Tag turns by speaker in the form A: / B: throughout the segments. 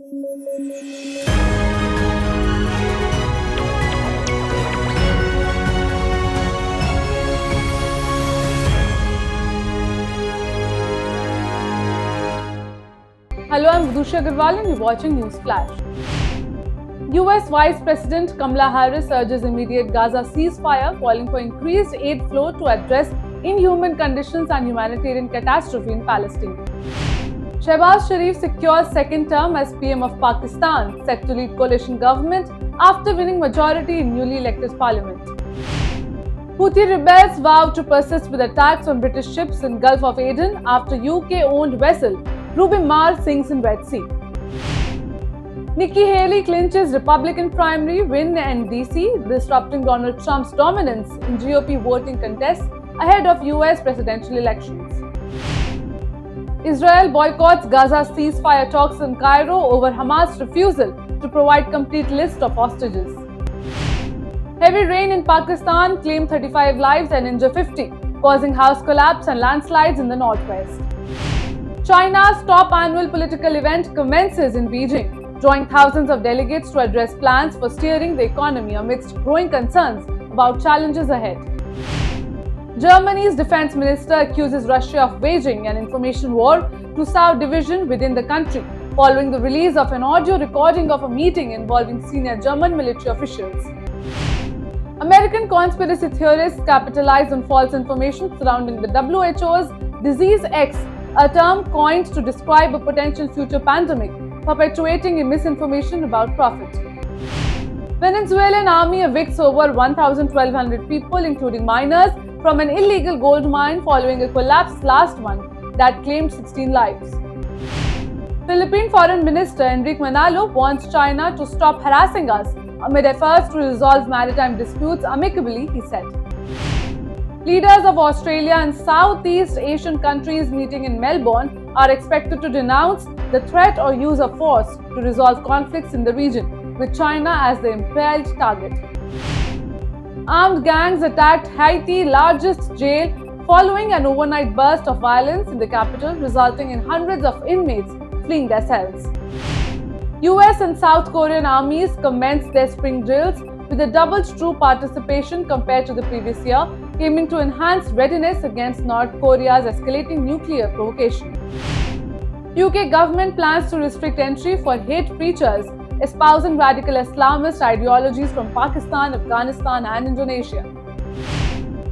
A: Hello, I'm Vidusha Agarwal and you're watching News Flash. US Vice President Kamala Harris urges immediate Gaza ceasefire, calling for increased aid flow to address inhuman conditions and humanitarian catastrophe in Palestine. Shehbaz Sharif secures second term as PM of Pakistan, set to lead coalition government after winning majority in newly elected parliament. Houthi rebels vow to persist with attacks on British ships in Gulf of Aden after UK-owned vessel Ruby Mar sinks in Red Sea. Nikki Haley clinches Republican primary win in DC, disrupting Donald Trump's dominance in GOP voting contests ahead of US presidential elections. Israel boycotts Gaza ceasefire talks in Cairo over Hamas' refusal to provide complete list of hostages. Heavy rain in Pakistan claimed 35 lives and injured 50, causing house collapse and landslides in the northwest. China's top annual political event commences in Beijing, drawing thousands of delegates to address plans for steering the economy amidst growing concerns about challenges ahead. Germany's defense minister accuses Russia of waging an information war to sow division within the country, following the release of an audio recording of a meeting involving senior German military officials. American conspiracy theorists capitalized on false information surrounding the WHO's Disease X, a term coined to describe a potential future pandemic, perpetuating a misinformation about profit. Venezuelan army evicts over 1,200 people, including minors, from an illegal gold mine following a collapse last month that claimed 16 lives. Philippine Foreign Minister Enrique Manalo wants China to stop harassing us amid efforts to resolve maritime disputes amicably, he said. Leaders of Australia and Southeast Asian countries meeting in Melbourne are expected to denounce the threat or use of force to resolve conflicts in the region, with China as the imperial target. Armed gangs attacked Haiti's largest jail following an overnight burst of violence in the capital, resulting in hundreds of inmates fleeing their cells. US and South Korean armies commenced their spring drills with a doubled troop participation compared to the previous year, aiming to enhance readiness against North Korea's escalating nuclear provocation. UK government plans to restrict entry for hate preachers espousing radical Islamist ideologies from Pakistan, Afghanistan and Indonesia.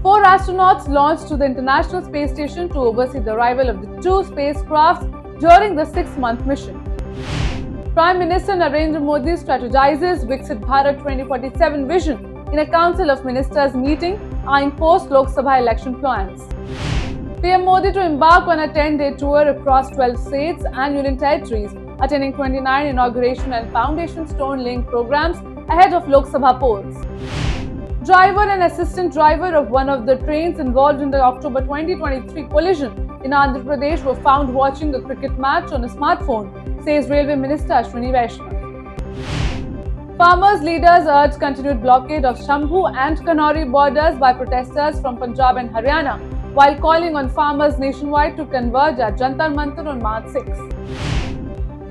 A: 4 astronauts launched to the International Space Station to oversee the arrival of the 2 spacecrafts during the 6-month mission. Prime Minister Narendra Modi strategizes Viksit Bharat 2047 vision in a Council of Ministers meeting eyeing post-Lok Sabha election plans. PM Modi to embark on a 10-day tour across 12 states and union territories, attending 29 inauguration and foundation stone laying programs ahead of Lok Sabha polls. Driver and assistant driver of one of the trains involved in the October 2023 collision in Andhra Pradesh were found watching a cricket match on a smartphone, says Railway Minister Ashwini Vaishnav. Farmers' leaders urge continued blockade of Shambhu and Kanori borders by protesters from Punjab and Haryana, while calling on farmers nationwide to converge at Jantar Mantar on March 6.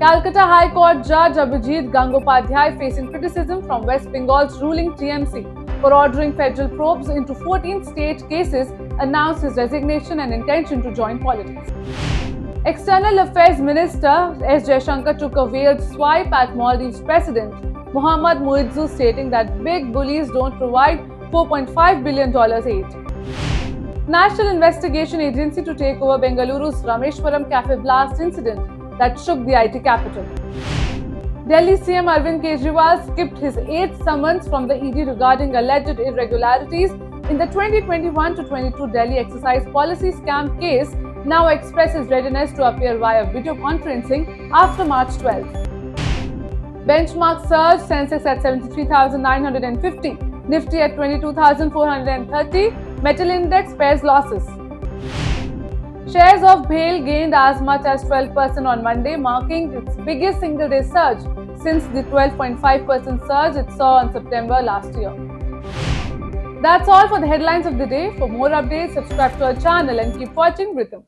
A: Calcutta High Court Judge Abhijit Gangopadhyay facing criticism from West Bengal's ruling TMC for ordering federal probes into 14 state cases, announced his resignation and intention to join politics. External Affairs Minister S. Jaishankar took a veiled swipe at Maldives President Mohammad Muizzu, stating that big bullies don't provide $4.5 billion aid. National Investigation Agency to take over Bengaluru's Rameshwaram Cafe blast incident that shook the IT capital. Delhi CM Arvind Kejriwal skipped his 8th summons from the ED regarding alleged irregularities in the 2021-22 Delhi exercise policy scam case, now expresses readiness to appear via video conferencing after March 12. Benchmark surge, Sensex at 73,950, Nifty at 22,430, Metal Index pairs losses. Shares of BHEL gained as much as 12% on Monday, marking its biggest single-day surge since the 12.5% surge it saw in September last year. That's all for the headlines of the day. For more updates, subscribe to our channel and keep watching Ritam.